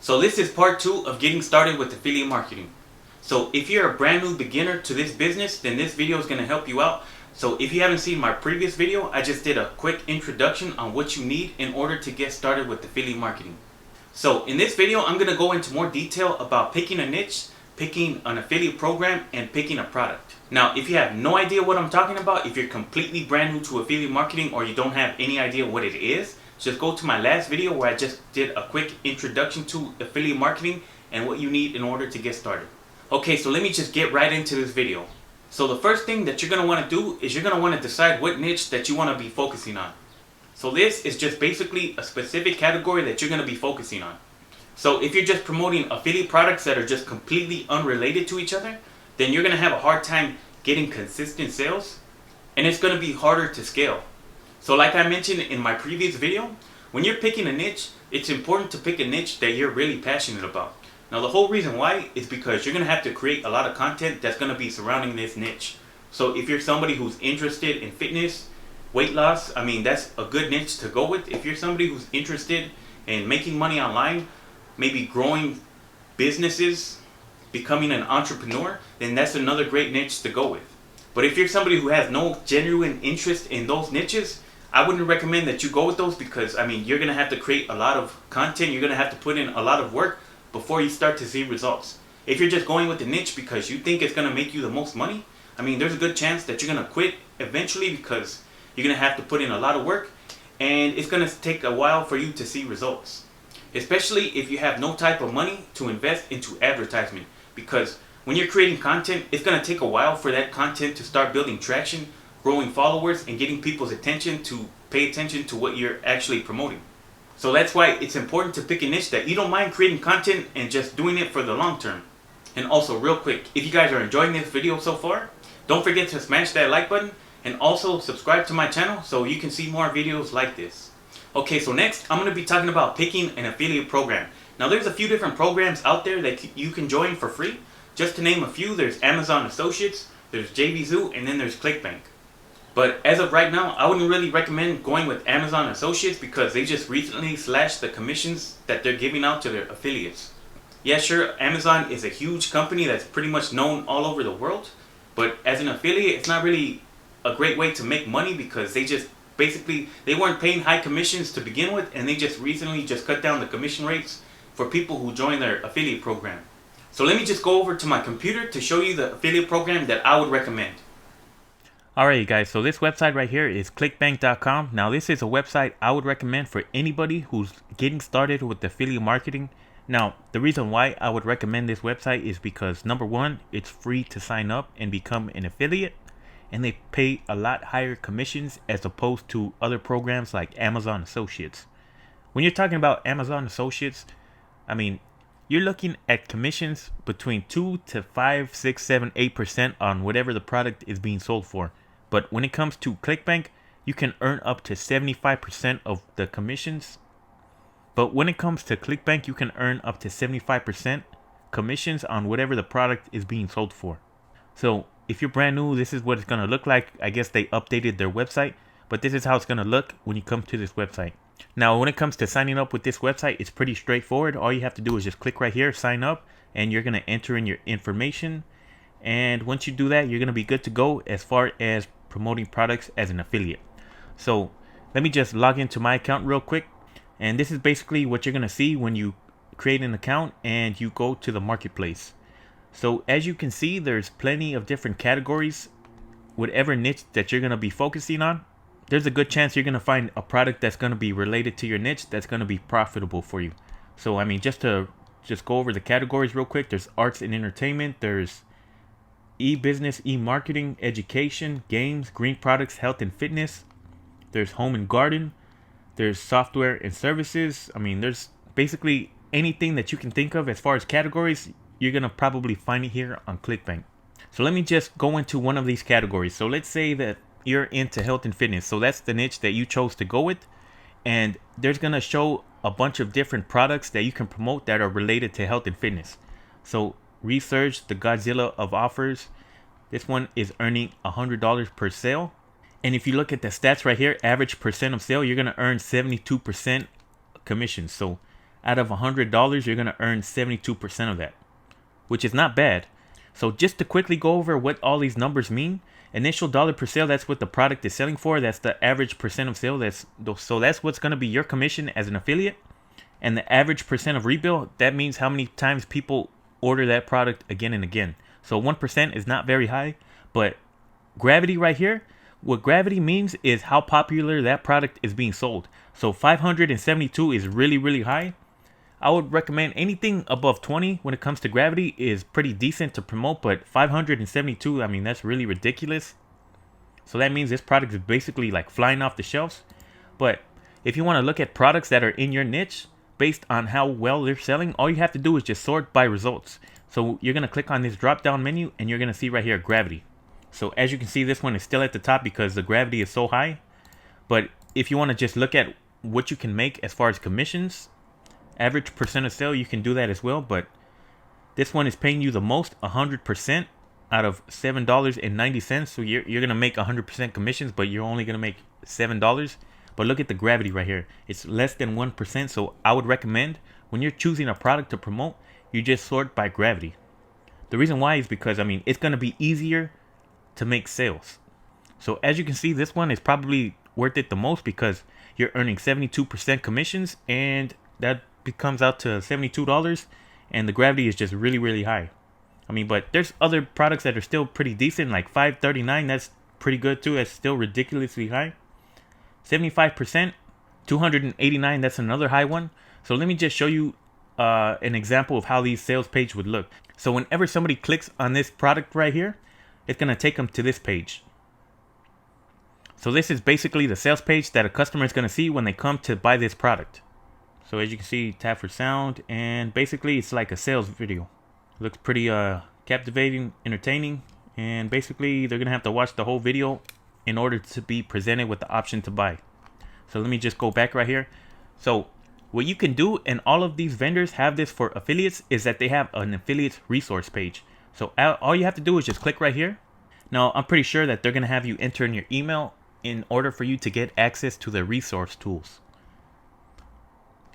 So this is part 2 of getting started with affiliate marketing. So if you're a brand new beginner to this business, then this video is going to help you out. So if you haven't seen my previous video, I just did a quick introduction on what you need in order to get started with affiliate marketing. So in this video, I'm going to go into more detail about picking a niche, picking an affiliate program, and picking a product. Now, if you have no idea what I'm talking about, if you're completely brand new to affiliate marketing or you don't have any idea what it is, just go to my last video where I just did a quick introduction to affiliate marketing and what you need in order to get started. Okay, so let me just get right into this video. So the first thing that you're going to want to do is you're going to want to decide what niche that you want to be focusing on. So this is just basically a specific category that you're going to be focusing on. So if you're just promoting affiliate products that are just completely unrelated to each other, then you're going to have a hard time getting consistent sales, and it's going to be harder to scale. So like I mentioned in my previous video, when you're picking a niche, it's important to pick a niche that you're really passionate about. Now the whole reason why is because you're going to have to create a lot of content that's going to be surrounding this niche. So if you're somebody who's interested in fitness, weight loss, that's a good niche to go with. If you're somebody who's interested in making money online, maybe growing businesses, becoming an entrepreneur, then that's another great niche to go with. But if you're somebody who has no genuine interest in those niches, I wouldn't recommend that you go with those because you're going to have to create a lot of content. You're going to have to put in a lot of work before you start to see results. If you're just going with the niche because you think it's going to make you the most money, there's a good chance that you're going to quit eventually because you're going to have to put in a lot of work and it's going to take a while for you to see results. Especially if you have no type of money to invest into advertisement, because when you're creating content, it's going to take a while for that content to start building traction, growing followers, and getting people's attention to pay attention to what you're actually promoting. So that's why it's important to pick a niche that you don't mind creating content and just doing it for the long term. And also real quick, if you guys are enjoying this video so far, don't forget to smash that like button and also subscribe to my channel so you can see more videos like this. Okay, so next I'm going to be talking about picking an affiliate program. Now there's a few different programs out there that you can join for free. Just to name a few, there's Amazon Associates, there's JVZoo, and then there's ClickBank. But as of right now, I wouldn't really recommend going with Amazon Associates because they just recently slashed the commissions that they're giving out to their affiliates. Yeah, sure, Amazon is a huge company that's pretty much known all over the world, but as an affiliate, it's not really a great way to make money because they weren't paying high commissions to begin with, and they just recently cut down the commission rates for people who join their affiliate program. So let me just go over to my computer to show you the affiliate program that I would recommend. Alright guys, so this website right here is clickbank.com. Now this is a website I would recommend for anybody who's getting started with affiliate marketing. Now the reason why I would recommend this website is because number one, it's free to sign up and become an affiliate, and they pay a lot higher commissions as opposed to other programs like Amazon Associates. When you're talking about Amazon Associates, you're looking at commissions between 2 to 5, 6, 7, 8% on whatever the product is being sold for. But when it comes to ClickBank, you can earn up to 75% of the commissions. But when it comes to ClickBank, you can earn up to 75% commissions on whatever the product is being sold for. So if you're brand new, this is what it's going to look like. I guess they updated their website, but this is how it's going to look when you come to this website. Now, when it comes to signing up with this website, it's pretty straightforward. All you have to do is just click right here, sign up, and you're going to enter in your information. And once you do that, you're going to be good to go as far as promoting products as an affiliate. So let me just log into my account real quick. And this is basically what you're going to see when you create an account and you go to the marketplace. So as you can see, there's plenty of different categories. Whatever niche that you're going to be focusing on, there's a good chance you're going to find a product that's going to be related to your niche that's going to be profitable for you. So just to go over the categories real quick, there's arts and entertainment, there's e-business, e-marketing, education, games, green products, health and fitness, there's home and garden, there's software and services. There's basically anything that you can think of as far as categories. You're going to probably find it here on ClickBank. So let me just go into one of these categories. So let's say that you're into health and fitness. So that's the niche that you chose to go with. And there's going to show a bunch of different products that you can promote that are related to health and fitness. So research the Godzilla of offers. This one is earning $100 per sale. And if you look at the stats right here, average percent of sale, you're going to earn 72% commission. So out of $100, you're going to earn 72% of that, which is not bad. So just to quickly go over what all these numbers mean, initial dollar per sale, that's what the product is selling for. That's the average percent of sale. So that's what's going to be your commission as an affiliate. And the average percent of rebill, that means how many times people order that product again and again. So 1% is not very high, but gravity right here, what gravity means is how popular that product is being sold. So 572 is really, really high. I would recommend anything above 20 when it comes to gravity is pretty decent to promote, but 572, I mean, that's really ridiculous. So that means this product is basically like flying off the shelves. But if you want to look at products that are in your niche based on how well they're selling, all you have to do is just sort by results. So you're going to click on this drop down menu and you're going to see right here, gravity. So as you can see, this one is still at the top because the gravity is so high. But if you want to just look at what you can make as far as commissions, average percent of sale, you can do that as well. But this one is paying you the most, 100% out of $7.90. So you're going to make 100% commissions, but you're only going to make $7. But look at the gravity right here. It's less than 1%. So I would recommend when you're choosing a product to promote, you just sort by gravity. The reason why is because, I mean, it's going to be easier to make sales. So as you can see, this one is probably worth it the most because you're earning 72% commissions, and that comes out to $72, and the gravity is just really, really high. I mean, but there's other products that are still pretty decent, like $5.39. That's pretty good too. That's still ridiculously high. 75%, $289. That's another high one. So let me just show you an example of how these sales page would look. So whenever somebody clicks on this product right here, it's going to take them to this page. So this is basically the sales page that a customer is going to see when they come to buy this product. So as you can see, tap for sound, and basically it's like a sales video. It looks pretty captivating, entertaining, and basically they're going to have to watch the whole video in order to be presented with the option to buy. So let me just go back right here. So what you can do, and all of these vendors have this for affiliates, is that they have an affiliate resource page. So all you have to do is just click right here. Now, I'm pretty sure that they're going to have you enter in your email in order for you to get access to the resource tools.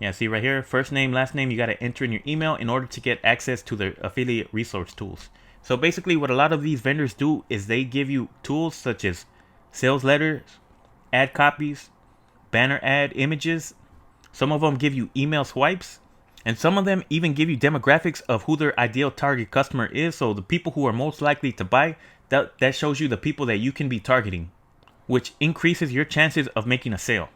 Yeah, see right here, first name, last name, you got to enter in your email in order to get access to the affiliate resource tools. So basically what a lot of these vendors do is they give you tools such as sales letters, ad copies, banner ad images. Some of them give you email swipes, and some of them even give you demographics of who their ideal target customer is. So the people who are most likely to buy, that shows you the people that you can be targeting, which increases your chances of making a sale.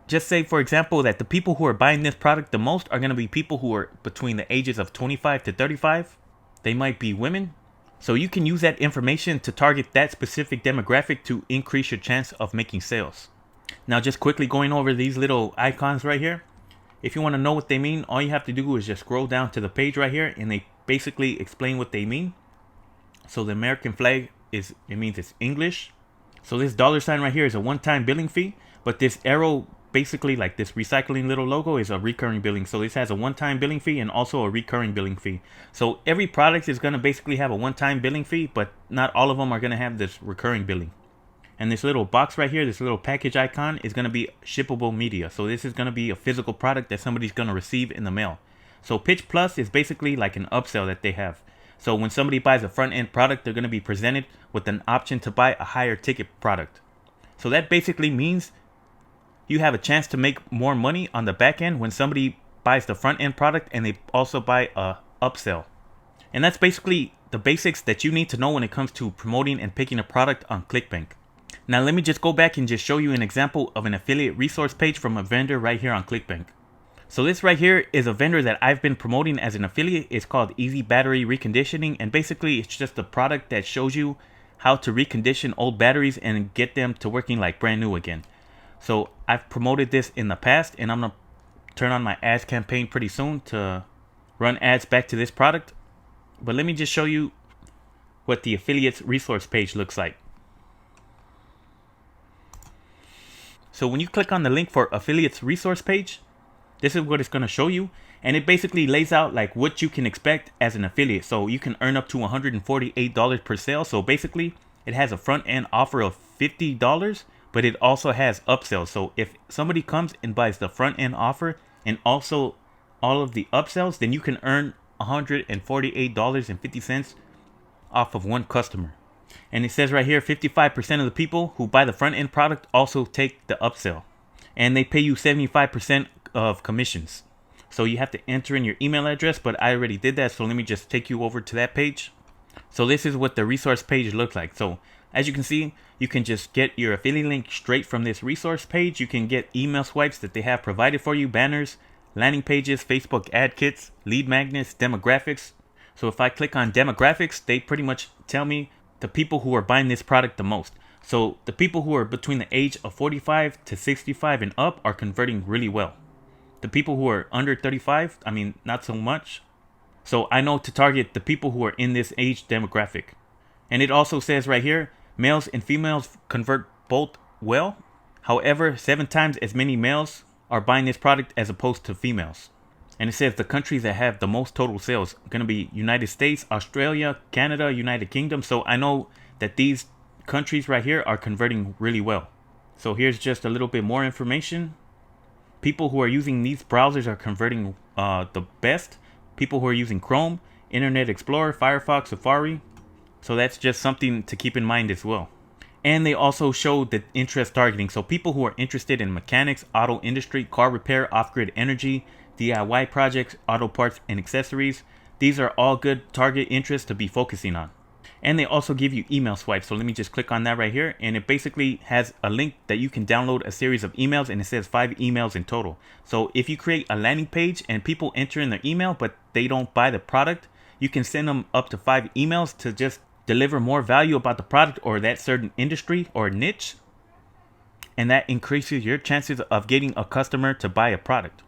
Just say, for example, that the people who are buying this product the most are going to be people who are between the ages of 25 to 35. They might be women. So you can use that information to target that specific demographic to increase your chance of making sales. Now, just quickly going over these little icons right here. If you want to know what they mean, all you have to do is just scroll down to the page right here, and they basically explain what they mean. So the American flag means it's English. So this $sign right here is a one-time billing fee, but this arrow, basically like this recycling little logo, is a recurring billing. So this has a one-time billing fee and also a recurring billing fee. So every product is going to basically have a one-time billing fee, but not all of them are going to have this recurring billing. And this little box right here, this little package icon, is going to be shippable media. So this is going to be a physical product that somebody's going to receive in the mail. So Pitch Plus is basically like an upsell that they have. So when somebody buys a front-end product, they're going to be presented with an option to buy a higher ticket product. So that basically means you have a chance to make more money on the back end when somebody buys the front-end product and they also buy a upsell. And that's basically the basics that you need to know when it comes to promoting and picking a product on ClickBank. Now let me just go back and just show you an example of an affiliate resource page from a vendor right here on ClickBank. So this right here is a vendor that I've been promoting as an affiliate. It's called Easy Battery Reconditioning, and basically it's just a product that shows you how to recondition old batteries and get them to working like brand new again. So I've promoted this in the past, and I'm going to turn on my ads campaign pretty soon to run ads back to this product. But let me just show you what the affiliates resource page looks like. So when you click on the link for affiliates resource page, this is what it's going to show you. And it basically lays out like what you can expect as an affiliate. So you can earn up to $148 per sale. So basically it has a front end offer of $50, but it also has upsells. So if somebody comes and buys the front end offer and also all of the upsells, then you can earn $148.50 off of one customer. And it says right here, 55% of the people who buy the front end product also take the upsell. And they pay you 75% of commissions. So you have to enter in your email address, but I already did that. So let me just take you over to that page. So this is what the resource page looks like. So as you can see, you can just get your affiliate link straight from this resource page. You can get email swipes that they have provided for you, banners, landing pages, Facebook ad kits, lead magnets, demographics. So if I click on demographics, they pretty much tell me the people who are buying this product the most. So the people who are between the age of 45 to 65 and up are converting really well. The people who are under 35, I mean, not so much. So I know to target the people who are in this age demographic. And it also says right here, males and females convert both well. However, 7 times as many males are buying this product as opposed to females. And it says the countries that have the most total sales are going to be United States, Australia, Canada, United Kingdom. So I know that these countries right here are converting really well. So here's just a little bit more information. People who are using these browsers are converting the best. People who are using Chrome, Internet Explorer, Firefox, Safari. So that's just something to keep in mind as well. And they also show the interest targeting. So people who are interested in mechanics, auto industry, car repair, off-grid energy, DIY projects, auto parts, and accessories. These are all good target interests to be focusing on. And they also give you email swipes. So let me just click on that right here. And it basically has a link that you can download a series of emails, and it says 5 emails in total. So if you create a landing page and people enter in their email, but they don't buy the product, you can send them up to 5 emails to just deliver more value about the product or that certain industry or niche. And that increases your chances of getting a customer to buy a product.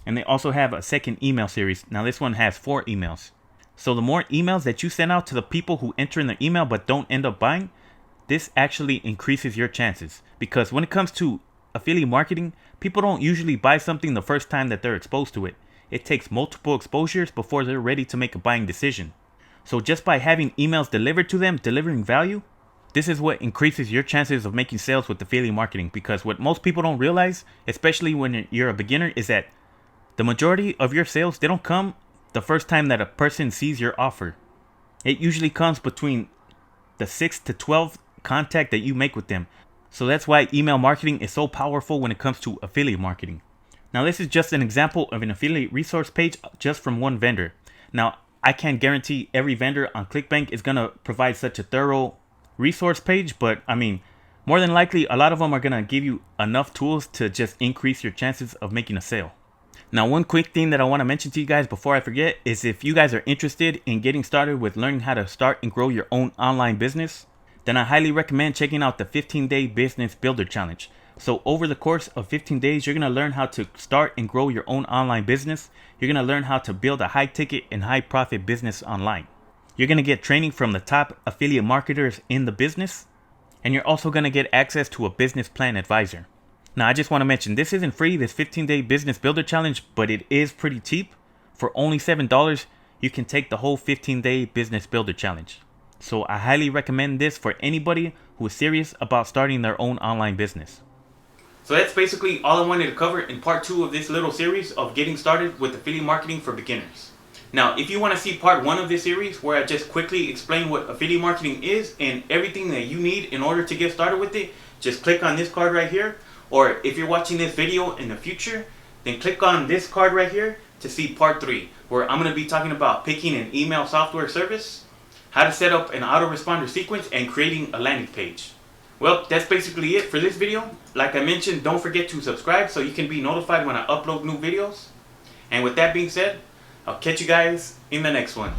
And they also have a second email series. Now this one has 4 emails. So the more emails that you send out to the people who enter in their email but don't end up buying, this actually increases your chances. Because when it comes to affiliate marketing, people don't usually buy something the first time that they're exposed to it. It takes multiple exposures before they're ready to make a buying decision. So just by having emails delivered to them, delivering value, this is what increases your chances of making sales with affiliate marketing. Because what most people don't realize, especially when you're a beginner, is that the majority of your sales, they don't come the first time that a person sees your offer. It usually comes between the 6 to 12 contact that you make with them. So that's why email marketing is so powerful when it comes to affiliate marketing. Now this is just an example of an affiliate resource page just from one vendor. Now I can't guarantee every vendor on ClickBank is going to provide such a thorough resource page, but I mean, more than likely a lot of them are going to give you enough tools to just increase your chances of making a sale. Now, one quick thing that I want to mention to you guys before I forget is if you guys are interested in getting started with learning how to start and grow your own online business, then I highly recommend checking out the 15-Day Business Builder Challenge. So over the course of 15 days, you're going to learn how to start and grow your own online business. You're going to learn how to build a high ticket and high profit business online. You're going to get training from the top affiliate marketers in the business. And you're also going to get access to a business plan advisor. Now, I just want to mention, this isn't free, this 15-Day Business Builder Challenge, but it is pretty cheap. For only $7, you can take the whole 15-Day Business Builder Challenge. So I highly recommend this for anybody who is serious about starting their own online business. So that's basically all I wanted to cover in part 2 of this little series of getting started with affiliate marketing for beginners. Now, if you want to see part 1 of this series, where I just quickly explain what affiliate marketing is and everything that you need in order to get started with it, just click on this card right here. Or if you're watching this video in the future, then click on this card right here to see part 3, where I'm going to be talking about picking an email software service, how to set up an autoresponder sequence, and creating a landing page. Well, that's basically it for this video. Like I mentioned, don't forget to subscribe so you can be notified when I upload new videos. And with that being said, I'll catch you guys in the next one.